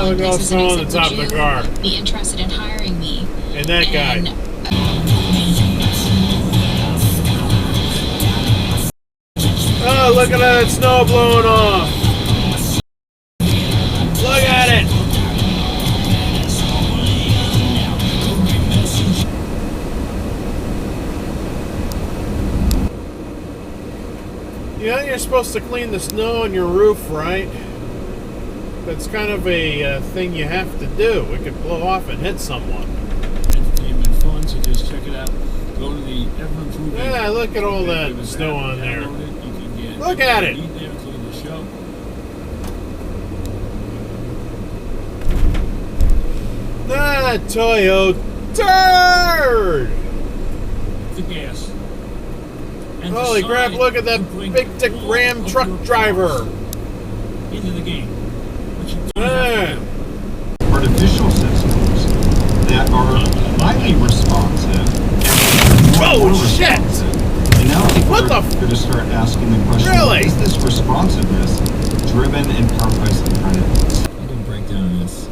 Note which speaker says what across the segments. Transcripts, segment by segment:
Speaker 1: look at all the snow on the top of the car.
Speaker 2: Be interested in hiring me.
Speaker 1: And that guy. Oh, look at that snow blowing off. Look at it. You know you're supposed to clean the snow on your roof, right? That's kind of a thing you have to do. It could blow off and hit someone.
Speaker 3: Entertainment fun, so just check it out. Go to the ever-improving...
Speaker 1: Yeah, look at all that snow on there. Look at it! Ah, Toyota turd!
Speaker 3: The gas. And
Speaker 1: holy crap, look at that big dick Ram truck driver!
Speaker 3: Into the game.
Speaker 4: Artificial systems that are highly responsive.
Speaker 1: Oh shit!
Speaker 4: And now people
Speaker 1: what
Speaker 4: are going to start asking the question,
Speaker 1: really?
Speaker 4: Is this responsiveness driven in part by some kind of...
Speaker 3: I can break down this.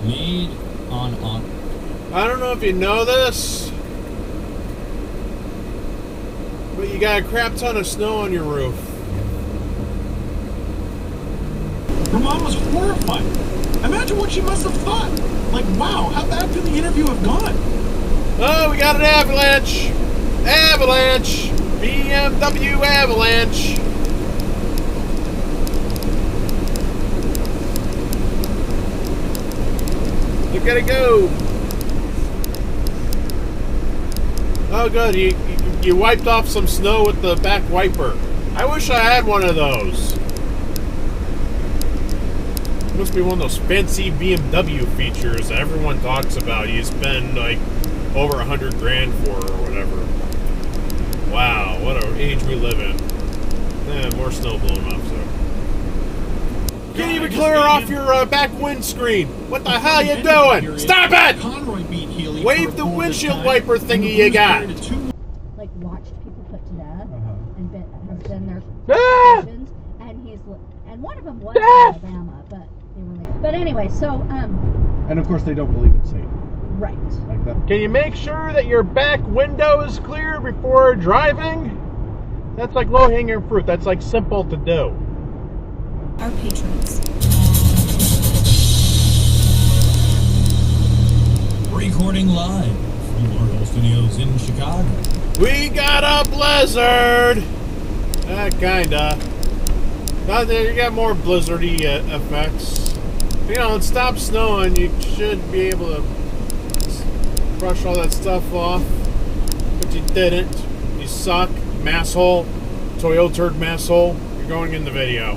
Speaker 3: Made on...
Speaker 1: I don't know if you know this, but you got a crap ton of snow on your roof.
Speaker 5: Her mom was horrified. Imagine what she must have thought. Like, wow, how bad could the interview have gone?
Speaker 1: Oh, we got an Avalanche! Avalanche! BMW Avalanche! Look at it go! Oh good, you wiped off some snow with the back wiper. I wish I had one of those. Must be one of those fancy BMW features that everyone talks about. You spend like over $100 grand for or whatever. Wow, what an age we live in. More snow blowing off, so. Can't even clear off your back windscreen. What the hell are you doing? Stop it! Wave the windshield wiper thingy you got.
Speaker 6: Like watched people put to death and has been there and and one of them was in Alabama, but they were like, but anyway, so
Speaker 7: and of course they don't believe in Satan.
Speaker 6: Right.
Speaker 7: Like that.
Speaker 1: Can you make sure that your back window is clear before driving? That's like low-hanging fruit. That's like simple to do.
Speaker 2: Our patrons.
Speaker 3: Recording live from Warhol Studios in Chicago.
Speaker 1: We got a blizzard! Kinda. You got more blizzardy effects. You know, it stopped snowing. You should be able to brush all that stuff off. But you didn't. You suck. Masshole. Toyota turd masshole. You're going in the video.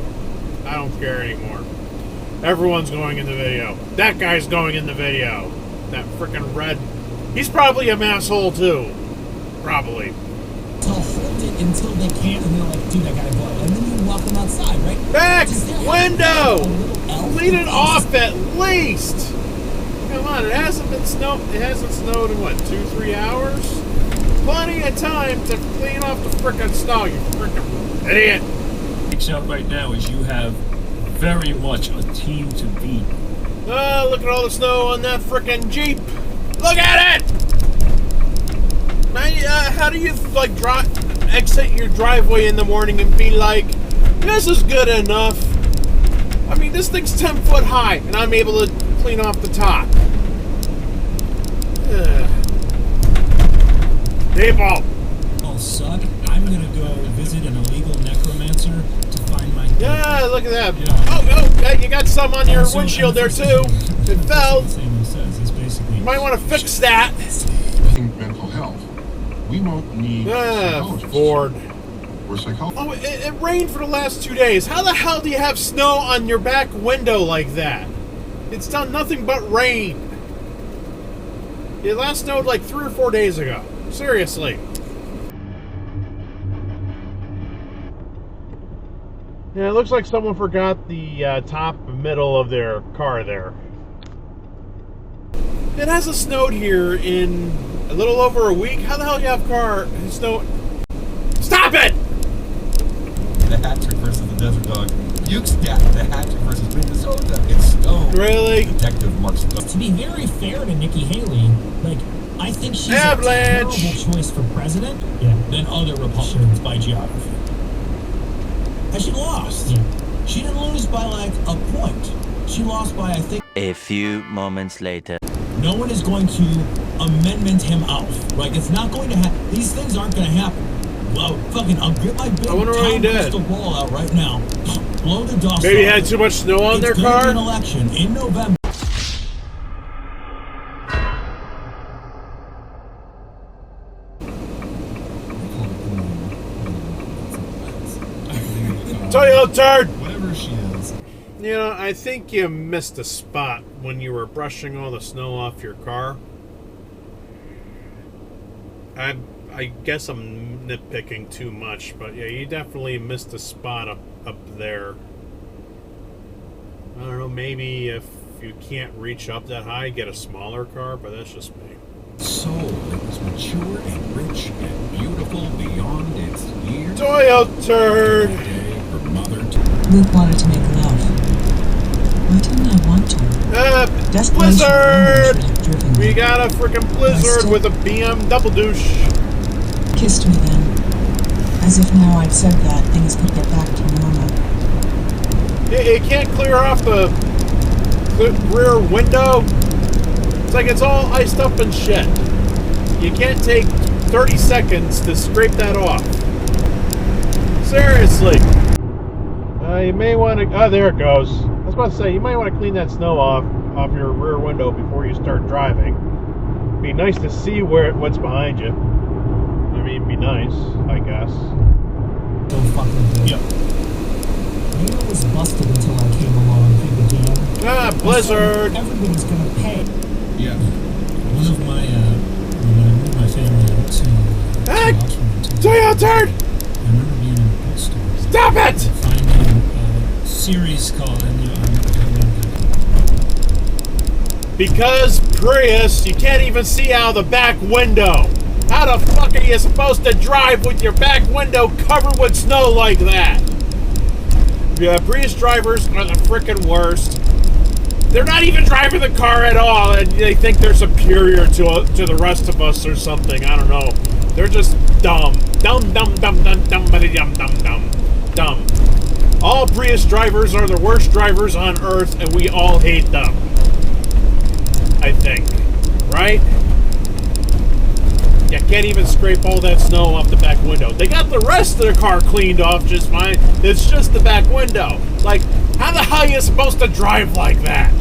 Speaker 1: I don't care anymore. Everyone's going in the video. That guy's going in the video. That frickin' red. He's probably a masshole too. Probably.
Speaker 3: They'll hold it until they can't, and they're like, dude, I gotta go. And then you walk them outside, right?
Speaker 1: Back window! Clean it off at least! Come on, it hasn't snowed in what, 2-3 hours? Plenty of time to clean off the frickin' snow, you frickin' idiot!
Speaker 3: Picks out right now is you have very much a team to beat.
Speaker 1: Oh, look at all the snow on that frickin' Jeep! Look at it! How do you like exit your driveway in the morning and be like, this is good enough? I mean, this thing's 10 foot high, and I'm able to clean off the top. People!
Speaker 3: Oh, suck. I'm gonna go visit an illegal necromancer to find my...
Speaker 1: Yeah, look at that. Oh, you got some on your windshield there, too. It fell. You might want to fix that.
Speaker 4: Mental health. We won't need
Speaker 1: Ford.
Speaker 4: We're psychologists.
Speaker 1: Oh, it rained for the last 2 days. How the hell do you have snow on your back window like that? It's done nothing but rain. It last snowed like 3 or 4 days ago. Seriously. Yeah, it looks like someone forgot the top middle of their car there. It hasn't snowed here in a little over a week. How the hell do you have car snow? Stop it!
Speaker 5: The hat trick versus the desert dog. Yuke's got the hat trick versus Minnesota. It's
Speaker 3: Oh,
Speaker 1: Really?
Speaker 4: Detective must go.
Speaker 3: to be very fair to Nikki Haley, like, I think she's
Speaker 1: Avalanche!
Speaker 3: a terrible choice for president. Yeah. Than other Republicans by geography. And she lost. Yeah. She didn't lose by like a point. She lost by, I think.
Speaker 8: A few moments later.
Speaker 3: No one is going to amendment him out. Like, it's not going to happen. These things aren't going to happen. Well, fucking, I'll get my big
Speaker 1: I wonder what he
Speaker 3: town
Speaker 1: did.
Speaker 3: crystal ball out right now. Blow the dust
Speaker 1: Maybe he
Speaker 3: off
Speaker 1: had
Speaker 3: it.
Speaker 1: too much snow on their
Speaker 3: It's gonna be
Speaker 1: car?
Speaker 3: an election in November.
Speaker 1: Toyota turd!
Speaker 5: Whatever she is.
Speaker 1: You know, I think you missed a spot when you were brushing all the snow off your car. I guess I'm nitpicking too much, but yeah, you definitely missed a spot up there. I don't know, maybe if you can't reach up that high, get a smaller car, but that's just me.
Speaker 9: Soul that was mature and rich and beautiful beyond its years.
Speaker 1: Toyota turd!
Speaker 9: That day, her mother
Speaker 10: Luke wanted to make love. Why didn't I want to?
Speaker 1: Blizzard!
Speaker 10: Should have driven
Speaker 1: We
Speaker 10: me.
Speaker 1: got a freaking blizzard with a BM double douche.
Speaker 10: Kissed me then. As if now I'd said that, things could get back to normal.
Speaker 1: It can't clear off the rear window. It's like it's all iced up and shit. You can't take 30 seconds to scrape that off. Seriously. You may want to... Oh, there it goes. I was about to say, you might want to clean that snow off your rear window before you start driving. Be nice to see what's behind you. I mean, be nice, I guess.
Speaker 3: Don't fucking do it.
Speaker 1: Yep.
Speaker 3: Maybe it was busted until I came along and began.
Speaker 1: Blizzard!
Speaker 3: Everybody's gonna pay.
Speaker 9: Yeah.
Speaker 3: One of my, when I moved my family to Oxford,
Speaker 1: Toyota turd!
Speaker 3: I remember being in a bookstore.
Speaker 1: Stop it!
Speaker 3: Finding a series called,
Speaker 1: Because Prius, you can't even see out of the back window. How the fuck are you supposed to drive with your back window covered with snow like that? Yeah, Prius drivers are the frickin' worst. They're not even driving the car at all, and they think they're superior to the rest of us or something. I don't know. They're just dumb. Dumb, dumb, dumb, dumb, dumb, dumb, dumb, dumb, dumb. All Prius drivers are the worst drivers on earth, and we all hate them. I think. Right? You can't even scrape all that snow off the back window. They got the rest of the car cleaned off just fine. It's just the back window. Like, how the hell are you supposed to drive like that?